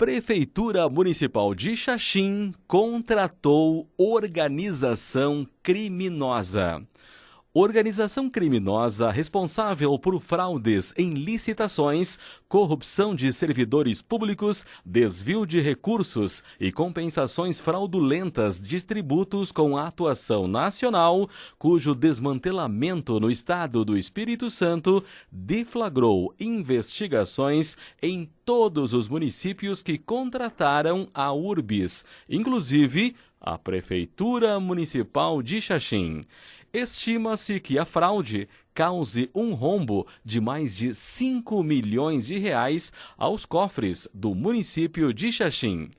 Prefeitura Municipal de Xaxim contratou organização criminosa. Organização criminosa responsável por fraudes em licitações, corrupção de servidores públicos, desvio de recursos e compensações fraudulentas de tributos com atuação nacional, cujo desmantelamento no estado do Espírito Santo deflagrou investigações em todos os municípios que contrataram a Urbis, inclusive a Prefeitura Municipal de Xaxim. Estima-se que a fraude cause um rombo de mais de 5 milhões de reais aos cofres do município de Xaxim.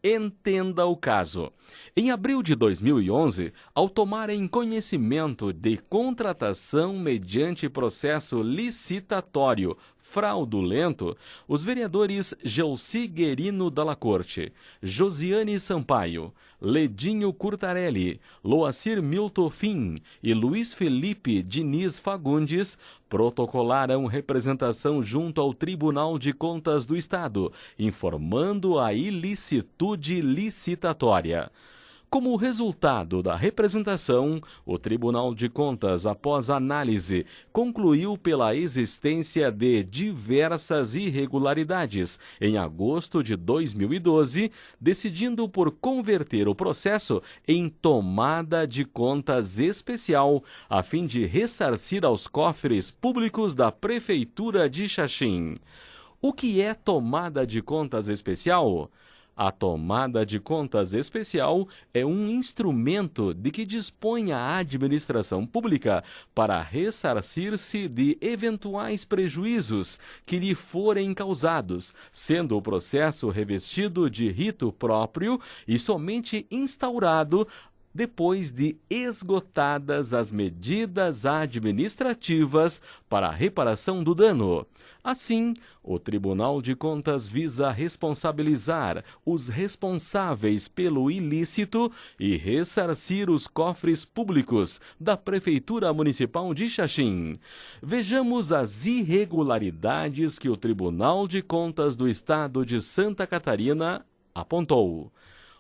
Entenda o caso. Em abril de 2011, ao tomarem conhecimento de contratação mediante processo licitatório fraudulento, os vereadores Gelsi Guerino Dalla Corte, Josiane Sampaio, Ledinho Curtarelli, Loacir Milton Fim e Luiz Felipe Diniz Fagundes protocolaram representação junto ao Tribunal de Contas do Estado, informando a ilicitude licitatória. Como resultado da representação, o Tribunal de Contas, após análise, concluiu pela existência de diversas irregularidades em agosto de 2012, decidindo por converter o processo em tomada de contas especial, a fim de ressarcir aos cofres públicos da Prefeitura de Xaxim. O que é tomada de contas especial? A tomada de contas especial é um instrumento de que dispõe a administração pública para ressarcir-se de eventuais prejuízos que lhe forem causados, sendo o processo revestido de rito próprio e somente instaurado depois de esgotadas as medidas administrativas para a reparação do dano. Assim, o Tribunal de Contas visa responsabilizar os responsáveis pelo ilícito e ressarcir os cofres públicos da Prefeitura Municipal de Xaxim. Vejamos as irregularidades que o Tribunal de Contas do Estado de Santa Catarina apontou.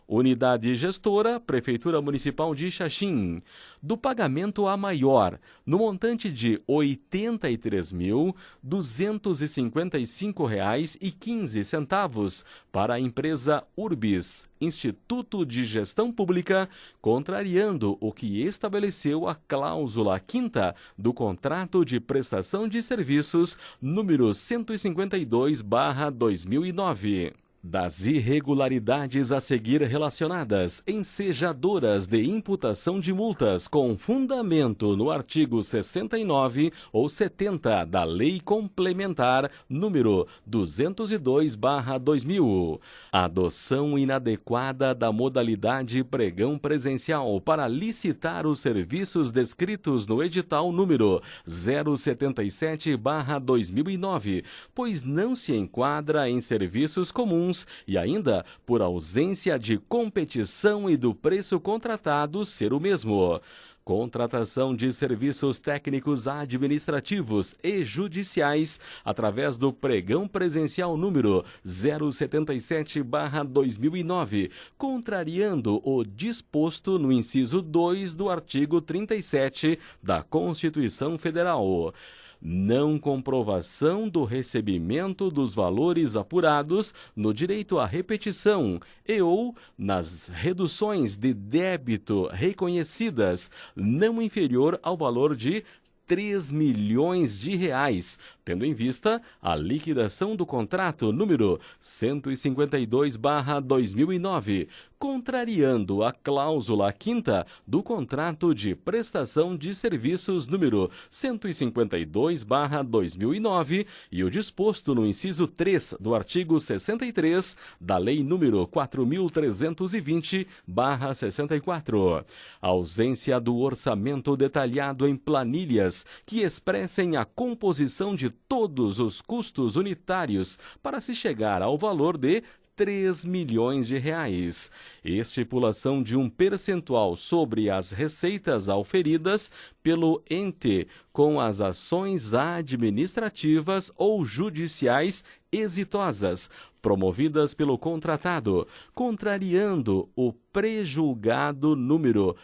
Unidade gestora, Prefeitura Municipal de Xaxim, do pagamento a maior, no montante de R$ 83.255,15 para a empresa Urbis, Instituto de Gestão Pública, contrariando o que estabeleceu a cláusula 5ª do Contrato de Prestação de Serviços número 152/2009. Das irregularidades a seguir relacionadas, ensejadoras de imputação de multas com fundamento no artigo 69 ou 70 da Lei Complementar número 202/2000. Adoção inadequada da modalidade pregão presencial para licitar os serviços descritos no edital número 077/2009, pois não se enquadra em serviços comuns e ainda por ausência de competição e do preço contratado ser o mesmo. Contratação de serviços técnicos administrativos e judiciais através do pregão presencial número 077/2009, contrariando o disposto no inciso 2 do artigo 37 da Constituição Federal. Não comprovação do recebimento dos valores apurados no direito à repetição e ou nas reduções de débito reconhecidas, não inferior ao valor de R$ 3 milhões, tendo em vista a liquidação do contrato número 152/2009, contrariando a cláusula 5ª do Contrato de Prestação de Serviços número 152/2009 e o disposto no inciso 3 do artigo 63 da Lei número 4.320/64. Ausência do orçamento detalhado em planilhas que expressem a composição de todos os custos unitários para se chegar ao valor de 3 milhões de reais. Estipulação de um percentual sobre as receitas auferidas pelo ente com as ações administrativas ou judiciais exitosas, promovidas pelo contratado, contrariando o prejulgado número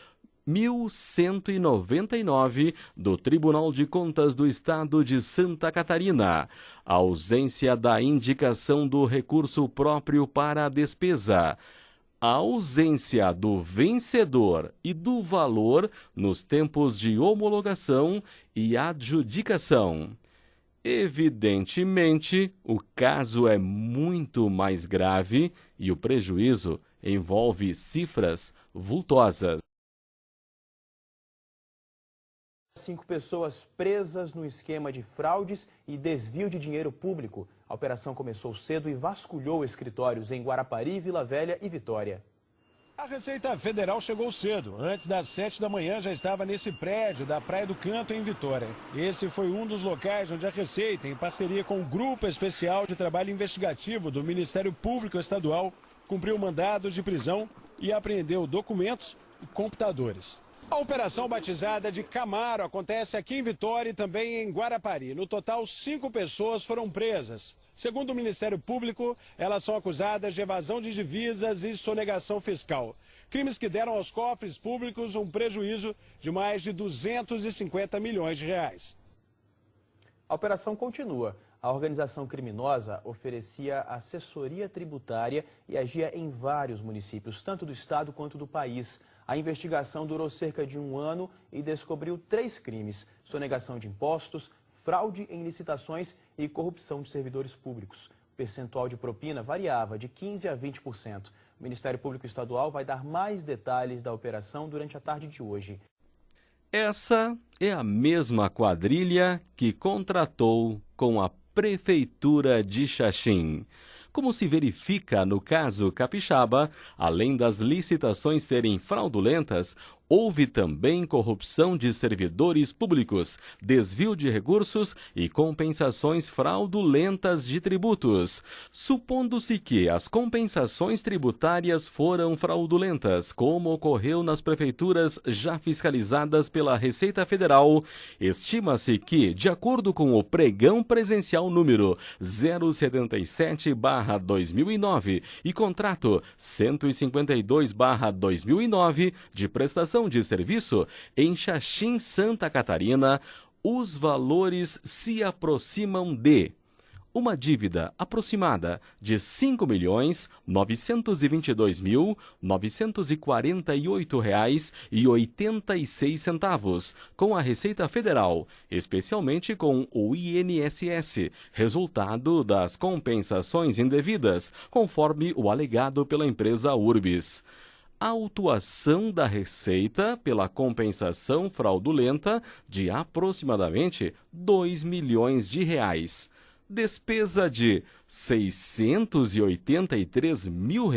1199 do Tribunal de Contas do Estado de Santa Catarina. A ausência da indicação do recurso próprio para a despesa. A ausência do vencedor e do valor nos tempos de homologação e adjudicação. Evidentemente, o caso é muito mais grave e o prejuízo envolve cifras vultosas. 5 pessoas presas no esquema de fraudes e desvio de dinheiro público. A operação começou cedo e vasculhou escritórios em Guarapari, Vila Velha e Vitória. A Receita Federal chegou cedo. Antes das 7 da manhã já estava nesse prédio da Praia do Canto, em Vitória. Esse foi um dos locais onde a Receita, em parceria com o Grupo Especial de Trabalho Investigativo do Ministério Público Estadual, cumpriu mandados de prisão e apreendeu documentos e computadores. A operação batizada de Camaro acontece aqui em Vitória e também em Guarapari. No total, 5 pessoas foram presas. Segundo o Ministério Público, elas são acusadas de evasão de divisas e sonegação fiscal. Crimes que deram aos cofres públicos um prejuízo de mais de 250 milhões de reais. A operação continua. A organização criminosa oferecia assessoria tributária e agia em vários municípios, tanto do estado quanto do país. A investigação durou cerca de 1 ano e descobriu 3 crimes: sonegação de impostos, fraude em licitações e corrupção de servidores públicos. O percentual de propina variava de 15% a 20%. O Ministério Público Estadual vai dar mais detalhes da operação durante a tarde de hoje. Essa é a mesma quadrilha que contratou com a Prefeitura de Xaxim. Como se verifica no caso Capixaba, além das licitações serem fraudulentas, houve também corrupção de servidores públicos, desvio de recursos e compensações fraudulentas de tributos. Supondo-se que as compensações tributárias foram fraudulentas, como ocorreu nas prefeituras já fiscalizadas pela Receita Federal, estima-se que, de acordo com o pregão presencial número 077/2009 e contrato 152/2009 de prestação de serviço em Xaxim, Santa Catarina, os valores se aproximam de uma dívida aproximada de R$ 5.922.948,86 com a Receita Federal, especialmente com o INSS, resultado das compensações indevidas, conforme o alegado pela empresa Urbis. A autuação da Receita pela compensação fraudulenta de aproximadamente R$ 2 milhões. Despesa de R$ 683 mil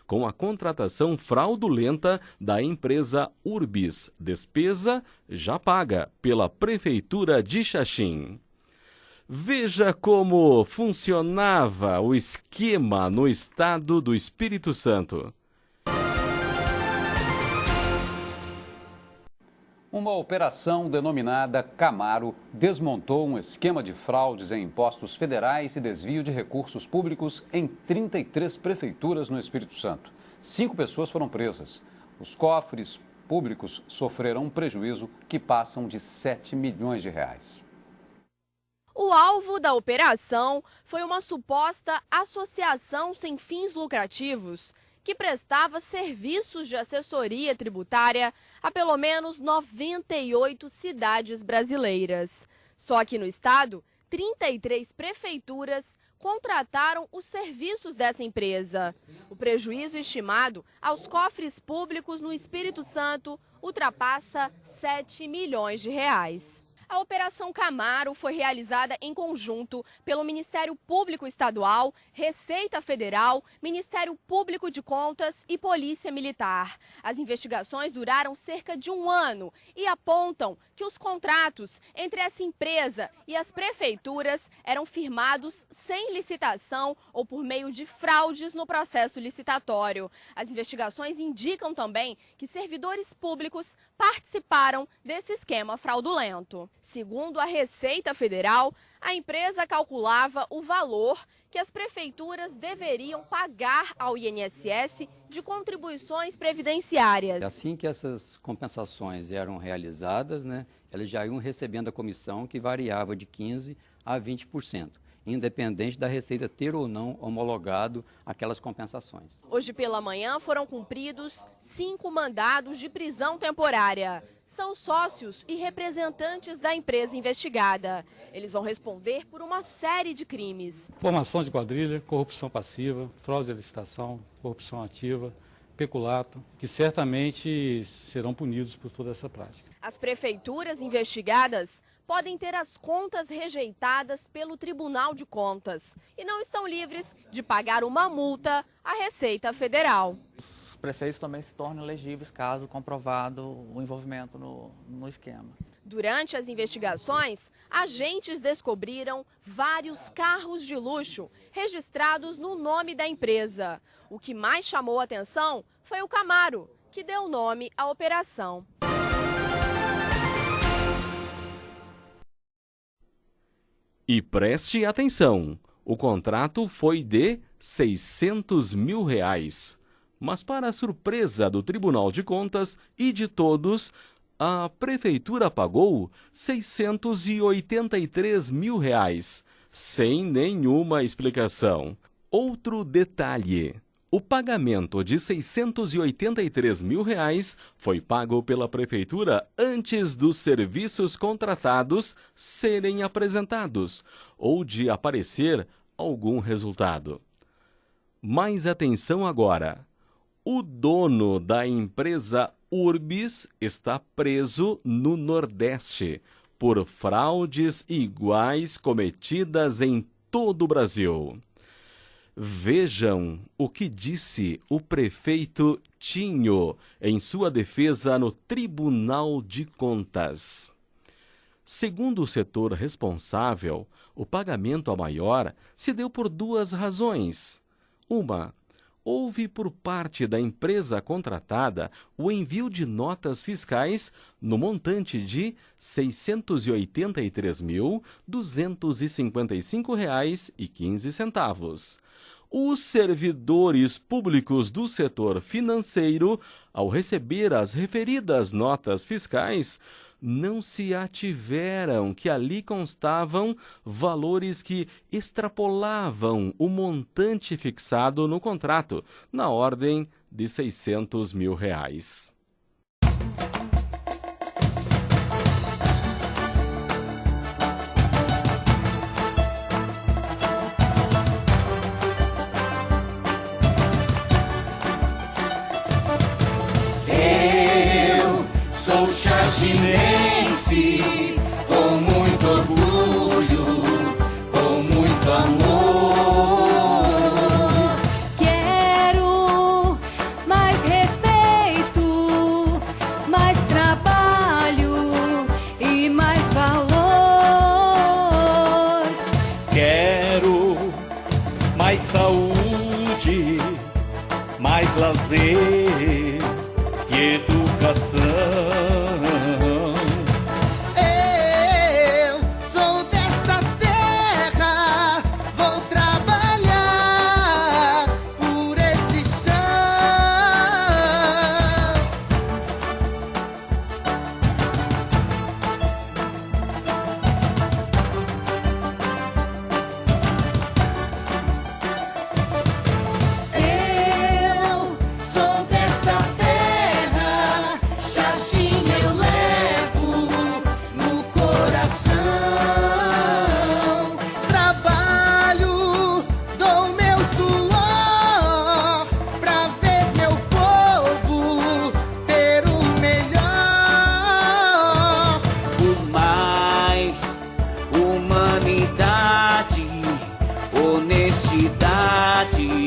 com a contratação fraudulenta da empresa Urbis. Despesa já paga pela Prefeitura de Xaxim. Veja como funcionava o esquema no estado do Espírito Santo. Uma operação denominada Camaro desmontou um esquema de fraudes em impostos federais e desvio de recursos públicos em 33 prefeituras no Espírito Santo. 5 pessoas foram presas. Os cofres públicos sofreram um prejuízo que passam de 7 milhões de reais. O alvo da operação foi uma suposta associação sem fins lucrativos que prestava serviços de assessoria tributária a pelo menos 98 cidades brasileiras. Só que no estado, 33 prefeituras contrataram os serviços dessa empresa. O prejuízo estimado aos cofres públicos no Espírito Santo ultrapassa 7 milhões de reais. A A Operação Camaro foi realizada em conjunto pelo Ministério Público Estadual, Receita Federal, Ministério Público de Contas e Polícia Militar. As investigações duraram cerca de um ano e apontam que os contratos entre essa empresa e as prefeituras eram firmados sem licitação ou por meio de fraudes no processo licitatório. As investigações indicam também que servidores públicos participaram desse esquema fraudulento. Segundo a Receita Federal, a empresa calculava o valor que as prefeituras deveriam pagar ao INSS de contribuições previdenciárias. Assim que essas compensações eram realizadas, elas já iam recebendo a comissão que variava de 15% a 20%. Independente da Receita ter ou não homologado aquelas compensações. Hoje pela manhã foram cumpridos 5 mandados de prisão temporária. São sócios e representantes da empresa investigada. Eles vão responder por uma série de crimes. Formação de quadrilha, corrupção passiva, fraude de licitação, corrupção ativa, peculato, que certamente serão punidos por toda essa prática. As prefeituras investigadas podem ter as contas rejeitadas pelo Tribunal de Contas e não estão livres de pagar uma multa à Receita Federal. Os prefeitos também se tornam elegíveis caso comprovado o envolvimento no esquema. Durante as investigações, agentes descobriram vários carros de luxo registrados no nome da empresa. O que mais chamou a atenção foi o Camaro, que deu nome à operação. E preste atenção, o contrato foi de R$600 mil. Mas para a surpresa do Tribunal de Contas e de todos, a Prefeitura pagou R$683 mil, sem nenhuma explicação. Outro detalhe. O pagamento de R$683 mil foi pago pela Prefeitura antes dos serviços contratados serem apresentados ou de aparecer algum resultado. Mais atenção agora. O dono da empresa Urbis está preso no Nordeste por fraudes iguais cometidas em todo o Brasil. Vejam o que disse o prefeito Tinho em sua defesa no Tribunal de Contas. Segundo o setor responsável, o pagamento a maior se deu por duas razões. Uma, houve por parte da empresa contratada o envio de notas fiscais no montante de R$ 683.255,15. Os servidores públicos do setor financeiro, ao receber as referidas notas fiscais, não se ativeram que ali constavam valores que extrapolavam o montante fixado no contrato, na ordem de R$600 mil. Sou xaxinense, com muito orgulho, com muito amor. Quero mais respeito, mais trabalho e mais valor. Quero mais saúde, mais lazer e educação. Eu sou desta terra, vou trabalhar por esse chão. Eu sou dessa terra, Xaxim eu cidade.